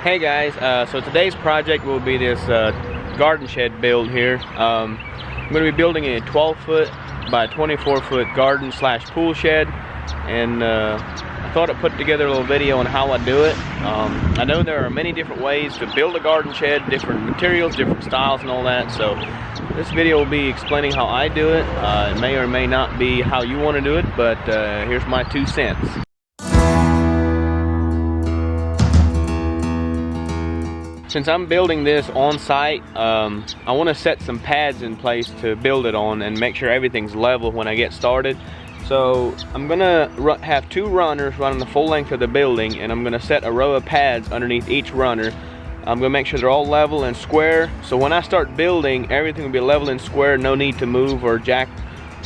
Hey guys, so today's project will be this garden shed build here. I'm going to be building a 12-foot by 24-foot garden slash pool shed, and I thought I'd put together a little video on how I do it. I know there are many different ways to build a garden shed, different materials, different styles and all that, so this video will be explaining how I do it. It may or may not be how you want to do it, but here's my 2 cents. Since I'm building this on site, I want to set some pads in place to build it on and make sure everything's level when I get started. So I'm gonna have 2 runners running the full length of the building, and I'm gonna set a row of pads underneath each runner. I'm gonna make sure they're all level and square, so when I start building, everything will be level and square, no need to move or jack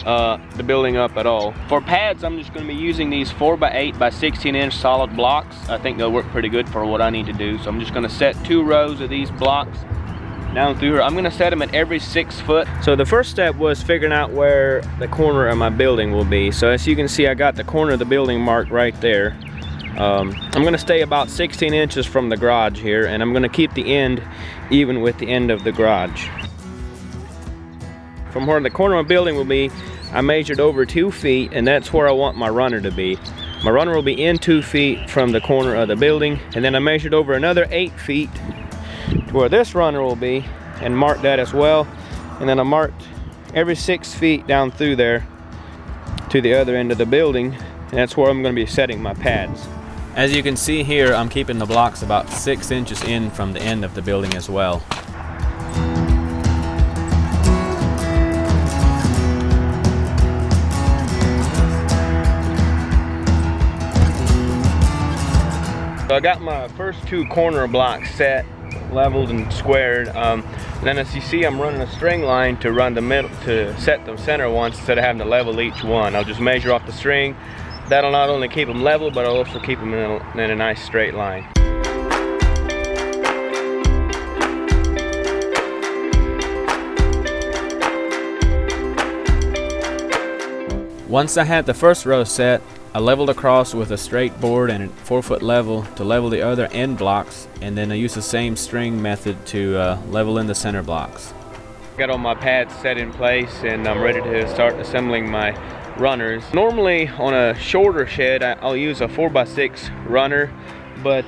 the building up at all. For pads, I'm just going to be using these 4x8 by 16-inch solid blocks. I think they'll work pretty good for what I need to do. So I'm just going to set 2 rows of these blocks down through here. I'm going to set them at every 6 foot. So the first step was figuring out where the corner of my building will be. So as you can see, I got the corner of the building marked right there. I'm going to stay about 16 inches from the garage here, and I'm going to keep the end even with the end of the garage. From where the corner of the building will be, I measured over 2 feet, and that's where I want my runner to be. My runner will be in 2 feet from the corner of the building, and then I measured over another 8 feet to where this runner will be and marked that as well. And then I marked every 6 feet down through there to the other end of the building, and that's where I'm going to be setting my pads. As you can see here, I'm keeping the blocks about 6 inches in from the end of the building as well. So I got my first 2 corner blocks set, leveled and squared. Then as you see, I'm running a string line to run the middle, to set the center ones instead of having to level each one. I'll just measure off the string. That'll not only keep them level, but I'll also keep them in a nice straight line. Once I had the first row set, I leveled across with a straight board and a 4-foot level to level the other end blocks, and then I used the same string method to level in the center blocks. Got all my pads set in place, and I'm ready to start assembling my runners. Normally on a shorter shed, I'll use a 4x6 runner, but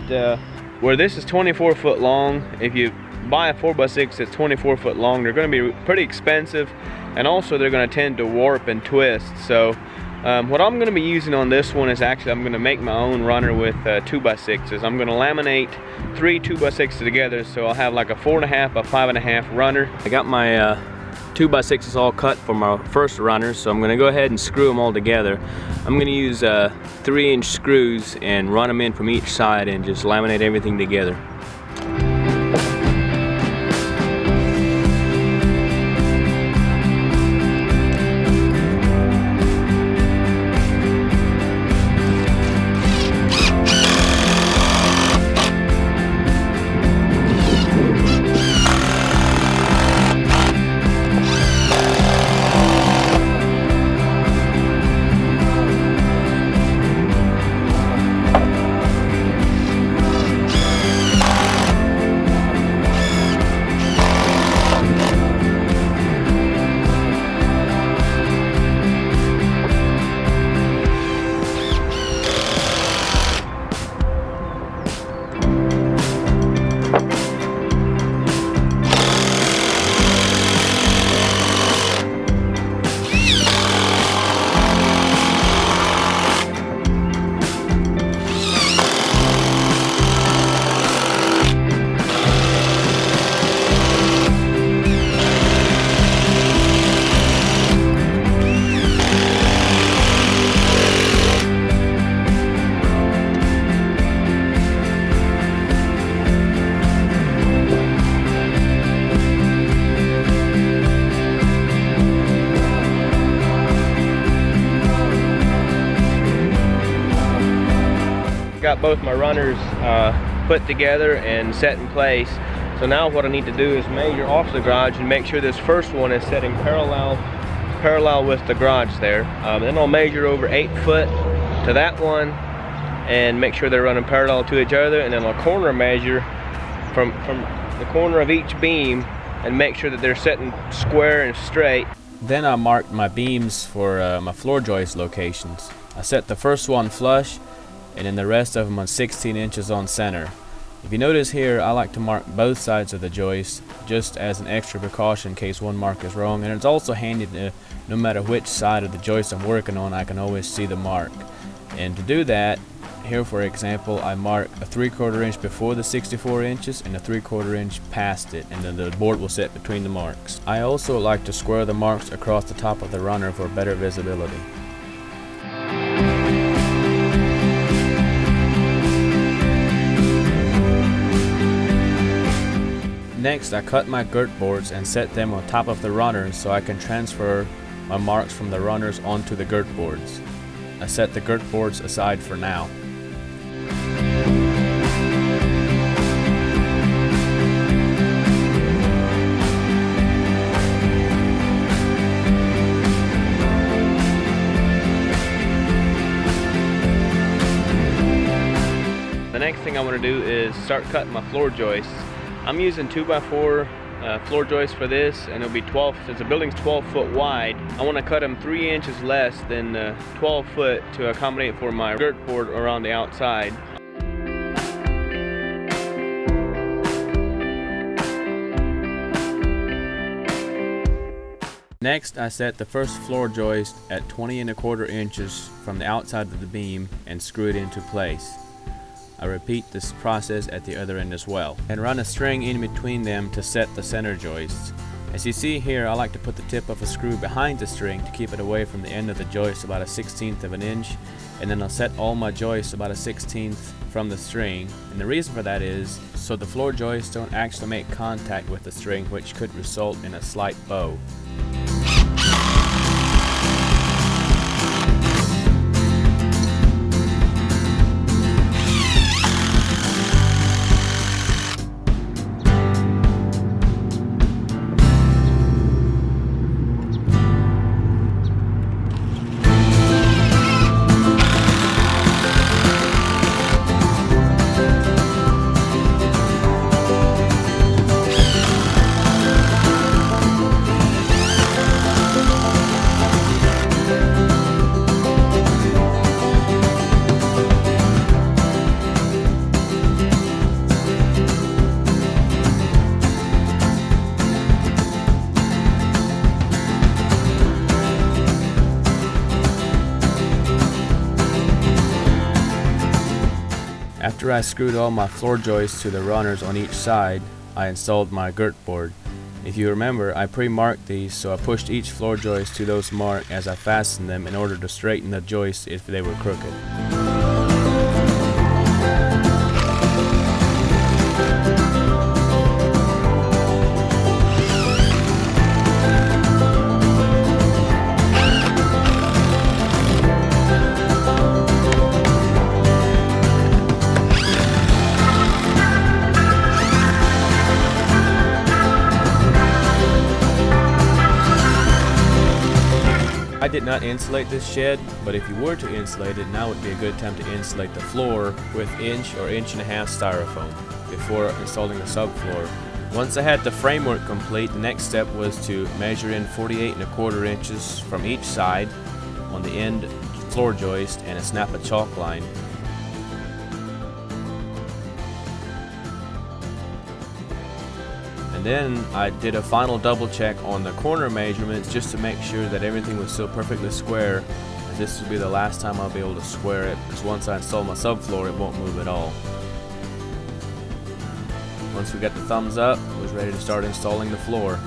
where this is 24 foot long, if you buy a 4x6 that's 24 foot long, they're going to be pretty expensive, and also they're going to tend to warp and twist. So what I'm going to be using on this one is actually I'm going to make my own runner with 2x6s. I'm going to laminate 3 2x6s together, so I'll have like a 4.5 by 5.5 runner. I got my 2x6s all cut for my first runner, so I'm going to go ahead and screw them all together. I'm going to use 3-inch screws and run them in from each side and just laminate everything together. Got both my runners put together and set in place. So now what I need to do is measure off the garage and make sure this first one is setting parallel with the garage there. Then I'll measure over 8 foot to that one and make sure they're running parallel to each other, and then I'll corner measure from the corner of each beam and make sure that they're sitting square and straight. Then I marked my beams for my floor joist locations. I set the first one flush and then the rest of them on 16 inches on center. If you notice here, I like to mark both sides of the joist just as an extra precaution in case one mark is wrong, and it's also handy to, no matter which side of the joist I'm working on, I can always see the mark. And to do that, here for example, I mark a 3/4 inch before the 64 inches and a 3/4 inch past it, and then the board will sit between the marks. I also like to square the marks across the top of the runner for better visibility. Next, I cut my girth boards and set them on top of the runners so I can transfer my marks from the runners onto the girth boards. I set the girth boards aside for now. The next thing I want to do is start cutting my floor joists. I'm using 2x4 floor joists for this, and it'll be 12, since the building's 12 foot wide, I want to cut them 3 inches less than 12 foot to accommodate for my girth board around the outside. Next, I set the first floor joist at 20 1/4 inches from the outside of the beam and screw it into place. I repeat this process at the other end as well, and run a string in between them to set the center joists. As you see here, I like to put the tip of a screw behind the string to keep it away from the end of the joist about a 1/16 of an inch, and then I'll set all my joists about a 1/16 from the string, and the reason for that is so the floor joists don't actually make contact with the string, which could result in a slight bow. After I screwed all my floor joists to the runners on each side, I installed my girth board. If you remember, I pre-marked these, so I pushed each floor joist to those marked as I fastened them in order to straighten the joists if they were crooked. I did not insulate this shed, but if you were to insulate it, now would be a good time to insulate the floor with 1 or 1.5 inch styrofoam before installing the subfloor. Once I had the framework complete, the next step was to measure in 48 1/4 inches from each side on the end floor joist and snap a chalk line. And then I did a final double check on the corner measurements just to make sure that everything was still perfectly square, as this will be the last time I'll be able to square it, because once I install my subfloor it won't move at all. Once we got the thumbs up, I was ready to start installing the floor.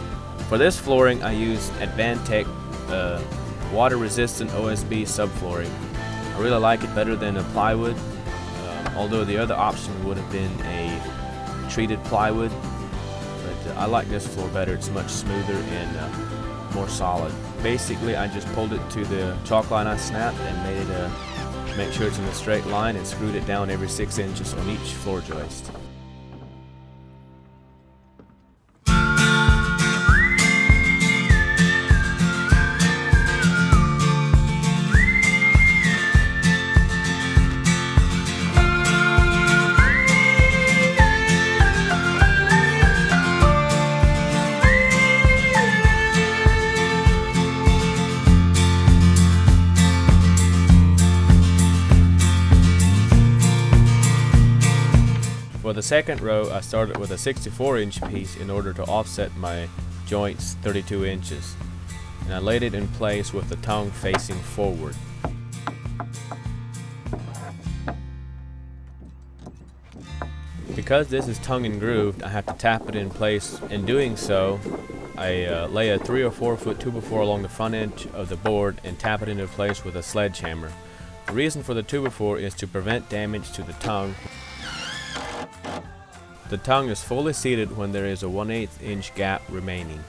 For this flooring I used ADVANTECH water resistant OSB subflooring. I really like it better than a plywood, although the other option would have been a treated plywood. But I like this floor better. It's much smoother and more solid. Basically, I just pulled it to the chalk line I snapped and made it make sure it's in a straight line, and screwed it down every 6 inches on each floor joist. For the second row, I started with a 64-inch piece in order to offset my joints 32 inches. And I laid it in place with the tongue facing forward. Because this is tongue and grooved, I have to tap it in place. In doing so, I lay a 3 or 4 foot 2x4 along the front edge of the board and tap it into place with a sledgehammer. The reason for the 2x4 is to prevent damage to the tongue. The tongue is fully seated when there is a 1/8 inch gap remaining.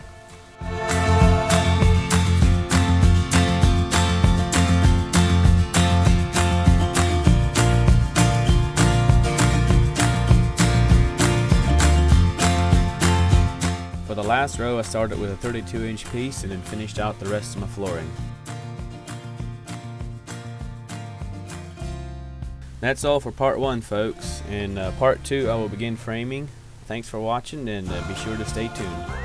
For the last row, I started with a 32-inch piece and then finished out the rest of my flooring. That's all for part 1, folks. In part 2, I will begin framing. Thanks for watching, and be sure to stay tuned.